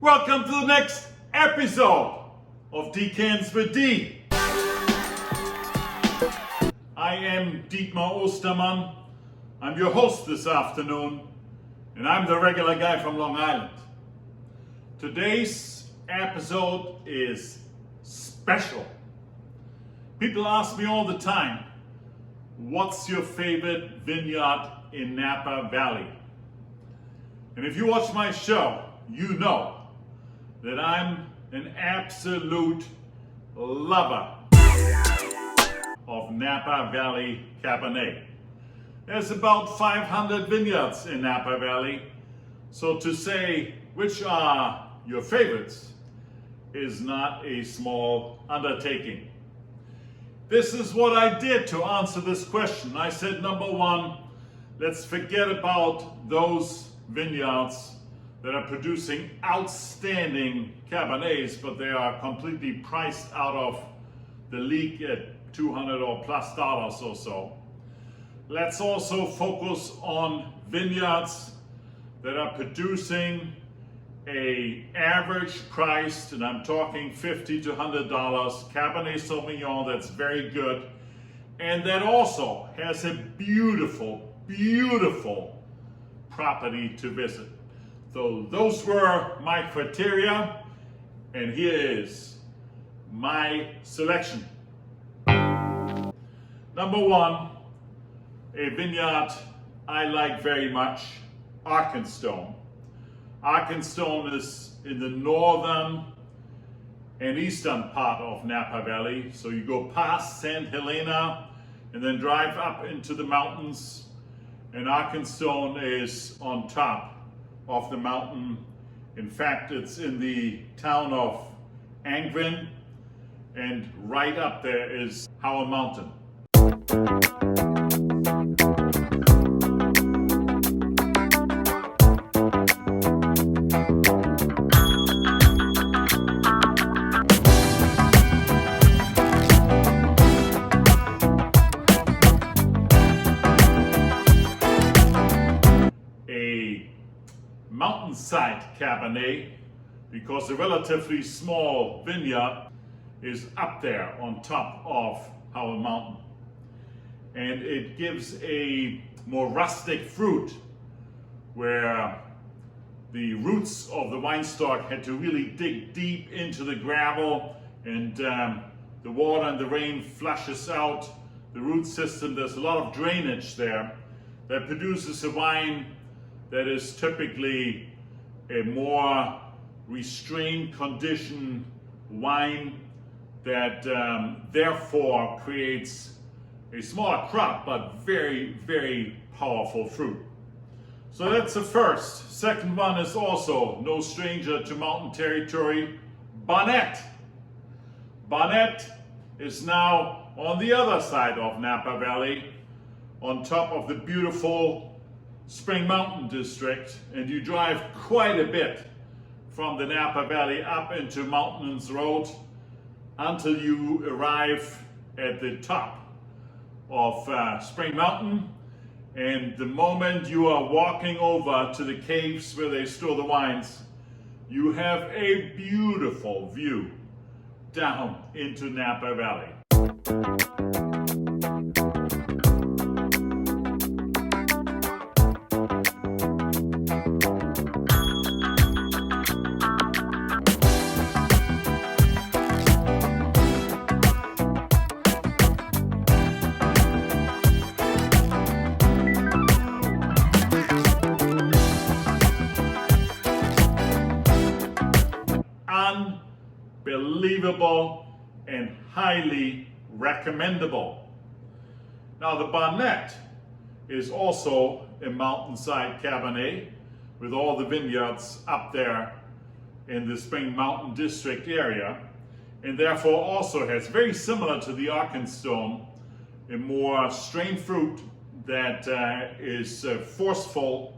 Welcome to the next episode of Decants with D. I am Dietmar Ostermann. I'm your host this afternoon, and I'm the regular guy from Long Island. Today's episode is special. People ask me all the time, what's your favorite vineyard in Napa Valley? And if you watch my show, you know that I'm an absolute lover of Napa Valley Cabernet. There's about 500 vineyards in Napa Valley, so to say which are your favorites is not a small undertaking. This is what I did to answer this question. I said, number one, let's forget about those vineyards that are producing outstanding Cabernets, but they are completely priced out of the league at $200 or plus or so. Let's also focus on vineyards that are producing a average priced, and I'm talking $50 to $100 Cabernet Sauvignon that's very good, and that also has a beautiful, beautiful property to visit. So those were my criteria, and here is my selection. Number one, a vineyard I like very much, Arkenstone. Arkenstone is in the northern and eastern part of Napa Valley. So you go past St. Helena and then drive up into the mountains, and Arkenstone is on top of the mountain. In fact, it's in the town of Angvin, and right up there is Howell Mountain. Mountainside Cabernet, because the relatively small vineyard is up there on top of Howell Mountain, and it gives a more rustic fruit where the roots of the wine stalk had to really dig deep into the gravel, and the water and the rain flushes out the root system. There's a lot of drainage there that produces a wine that is typically a more restrained condition wine that therefore creates a smaller crop but very, very powerful fruit. So that's the first. Second one is also no stranger to mountain territory, Bonnet. Bonnet is now on the other side of Napa Valley, on top of the beautiful Spring Mountain district, and you drive quite a bit from the Napa Valley up into Mountains Road until you arrive at the top of Spring Mountain. And the moment you are walking over to the caves where they store the wines, you have a beautiful view down into Napa Valley. Unbelievable and highly recommendable. Now the Barnett is also a mountainside Cabernet with all the vineyards up there in the Spring Mountain district area, and therefore also has, very similar to the Arkenstone, a more strained fruit that is forceful,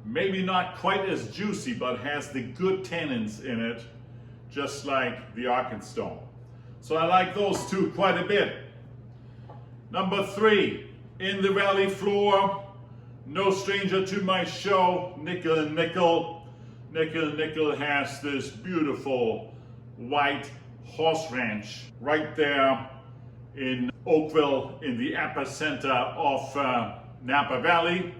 maybe not quite as juicy, but has the good tannins in it, just like the Arkenstone. So I like those two quite a bit. Number three, in the valley floor, no stranger to my show, Nickel Nickel. Nickel Nickel has this beautiful white horse ranch right there in Oakville, in the epicenter of Napa Valley.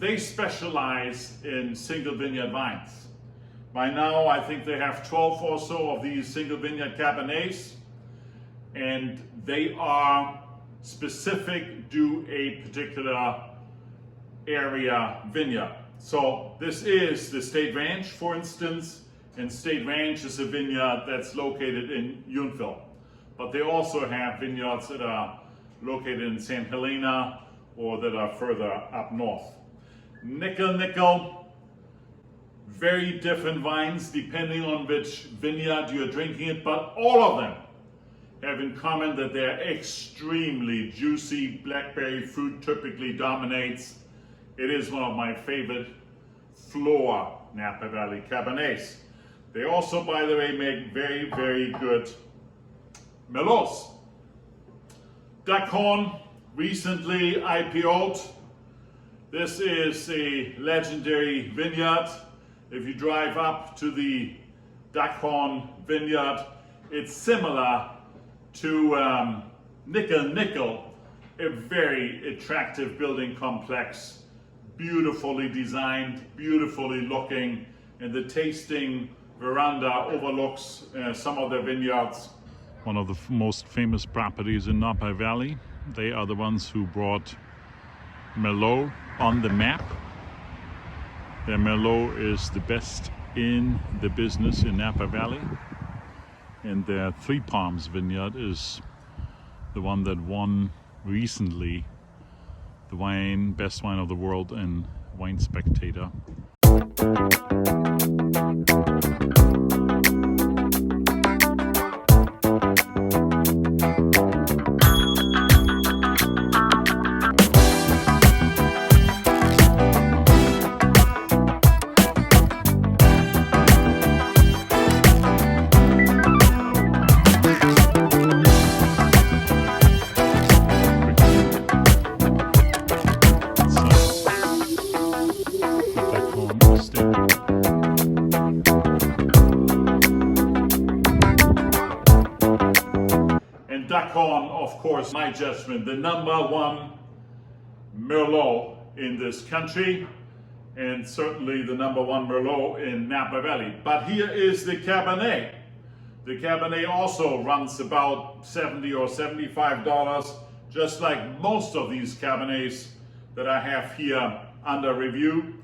They specialize in single vineyard vines. By now, I think they have 12 or so of these single vineyard Cabernets, and they are specific to a particular area vineyard. So this is the State Ranch, for instance, and State Ranch is a vineyard that's located in Uneville. But they also have vineyards that are located in St. Helena or that are further up north. Nickel Nickel, very different vines depending on which vineyard you're drinking it, but all of them have in common that they're extremely juicy. Blackberry fruit typically dominates. It is one of my favorite floor Napa Valley Cabernets. They also, by the way, make very, very good Merlots. Duckhorn recently IPO'd. This is a legendary vineyard. If you drive up to the Duckhorn vineyard, it's similar to Nickel Nickel, a very attractive building complex, beautifully designed, beautifully looking, and the tasting veranda overlooks some of the vineyards. One of the most famous properties in Napa Valley. They are the ones who brought Merlot on the map. Their Merlot is the best in the business in Napa Valley, and their Three Palms vineyard is the one that won recently the best wine of the world in Wine Spectator. Duckhorn, of course, my judgment, the #1 Merlot in this country, and certainly the #1 Merlot in Napa Valley. But here is the Cabernet. The Cabernet also runs about $70 or $75, just like most of these Cabernets that I have here under review.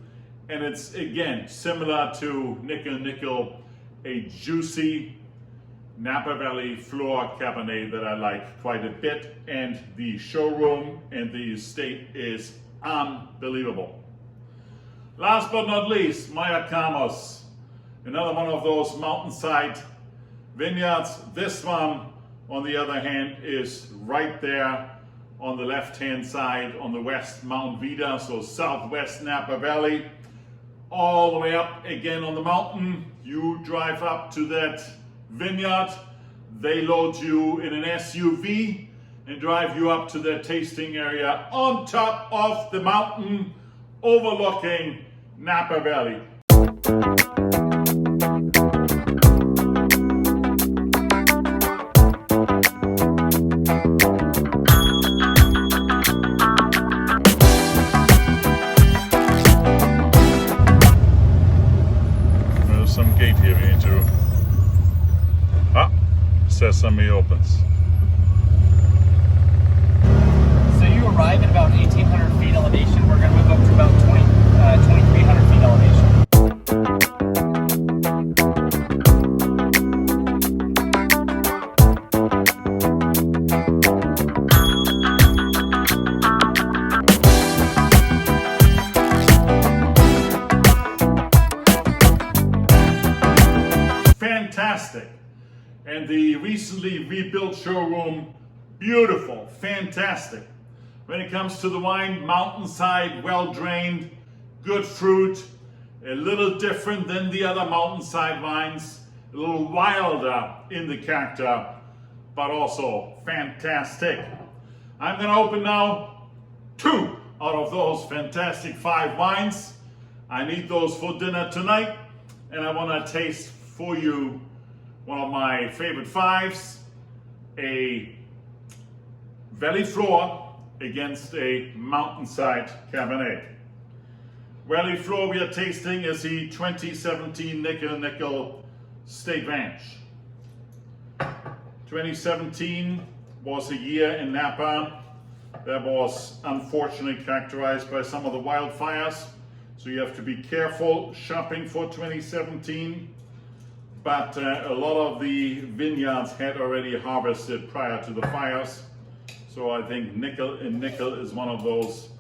And it's, again, similar to Nickel Nickel, a juicy Napa Valley floor Cabernet that I like quite a bit, and the showroom and the estate is unbelievable. Last but not least, Mayacamas, another one of those mountainside vineyards. This one, on the other hand, is right there on the left-hand side on the West Mt Veeder, so southwest Napa Valley, all the way up again on the mountain. You drive up to that vineyard, they load you in an SUV and drive you up to their tasting area on top of the mountain overlooking Napa Valley. There's some gate here we need to. Sesame opens. So you arrive at about 1,800 feet elevation. We're going to move up to about 2,300 feet elevation. fantastic. And the recently rebuilt showroom, beautiful, fantastic. When it comes to the wine, mountainside, well drained, good fruit, a little different than the other mountainside wines, a little wilder in the character, but also fantastic. I'm gonna open now 2 out of those fantastic 5 wines. I need those for dinner tonight, and I wanna taste for you one of my favorite 5s, a Valley Floor against a Mountainside Cabernet. Valley Floor we are tasting is the 2017 Nickel Nickel State Ranch. 2017 was a year in Napa that was unfortunately characterized by some of the wildfires, so you have to be careful shopping for 2017. But a lot of the vineyards had already harvested prior to the fires, so I think Nickel and Nickel is one of those.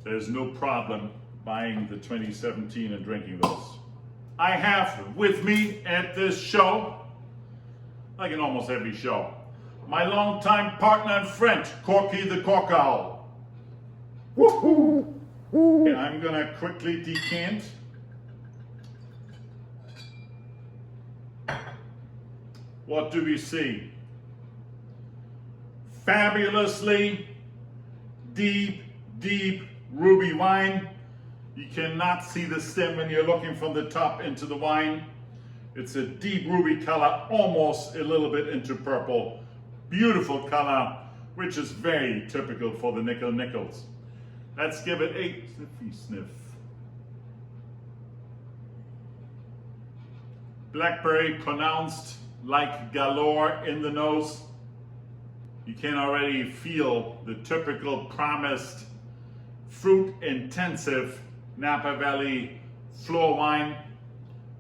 There's no problem buying the 2017 and drinking those. I have with me at this show, like in almost every show, my longtime partner and friend, Corky the Cork Owl. Woohoo! I'm gonna quickly decant. What do we see? Fabulously deep, deep ruby wine. You cannot see the stem when you're looking from the top into the wine. It's a deep ruby color, almost a little bit into purple. Beautiful color, which is very typical for the Nickel Nickels. Let's give it a sniffy sniff. Blackberry pronounced like galore in the nose. You can already feel the typical promised fruit intensive Napa Valley floor wine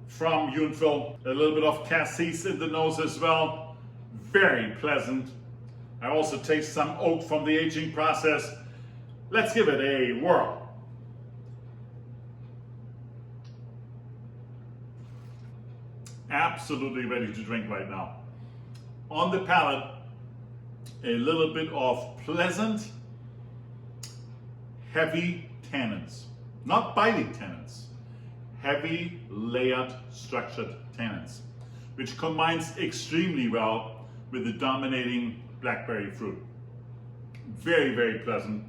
from Yountville. A little bit of cassis in the nose as well. Very pleasant. I also taste some oak from the aging process. Let's give it a whirl. Absolutely ready to drink right now. On the palate, a little bit of pleasant, heavy tannins. Not biting tannins, heavy, layered, structured tannins, which combines extremely well with the dominating blackberry fruit. Very, very pleasant.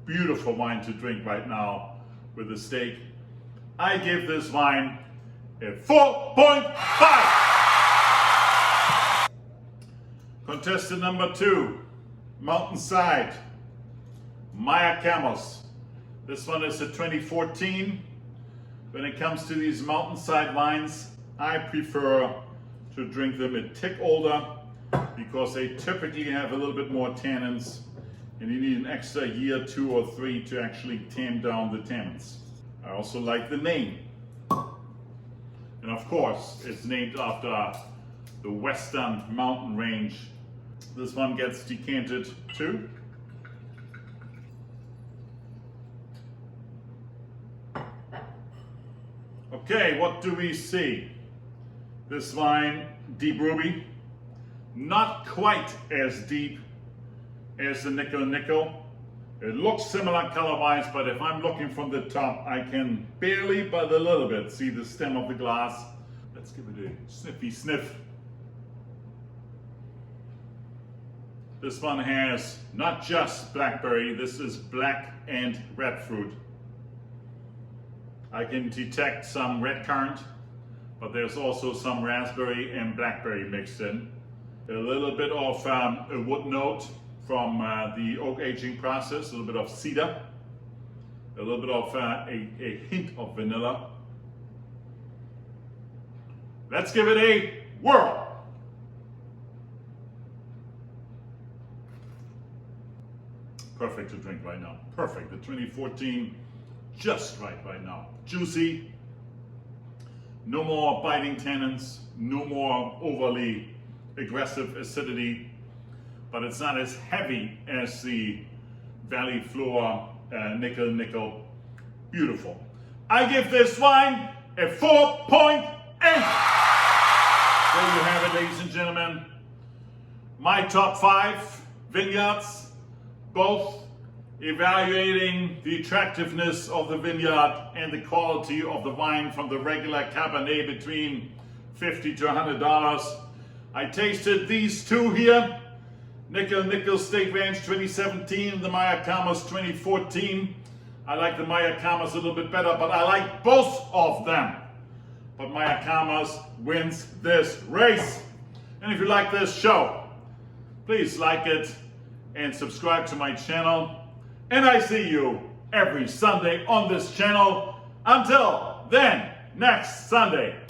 Beautiful wine to drink right now with a steak. I give this wine a 4.5. Contestant number 2, Mountainside, Mayacamas. This one is a 2014. When it comes to these Mountainside wines, I prefer to drink them a tick older because they typically have a little bit more tannins, and you need an extra year, 2 or 3 to actually tame down the tannins. I also like the name. And of course, it's named after the Western mountain range. This one gets decanted too. Okay, what do we see? This wine, deep ruby, not quite as deep as the Nickel Nickel. It looks similar color-wise, but if I'm looking from the top, I can barely, but a little bit, see the stem of the glass. Let's give it a sniffy sniff. This one has not just blackberry, this is black and red fruit. I can detect some red currant, but there's also some raspberry and blackberry mixed in. A little bit of a wood note from the oak aging process, a little bit of cedar, a little bit of a hint of vanilla. Let's give it a whirl. Perfect to drink right now. Perfect. The 2014, just right now. Juicy. No more biting tannins. No more overly aggressive acidity. But it's not as heavy as the Valley Floor Nickel Nickel. Beautiful. I give this wine a 4.8. ladies and gentlemen, my top 5 vineyards, both evaluating the attractiveness of the vineyard and the quality of the wine from the regular Cabernet between $50 to $100. I tasted these two here, Nickel Nickel State Ranch 2017, the Mayacamas 2014. I like the Mayacamas a little bit better, but I like both of them. But Mayacamas wins this race. And if you like this show, please like it and subscribe to my channel. And I see you every Sunday on this channel. Until then, next Sunday.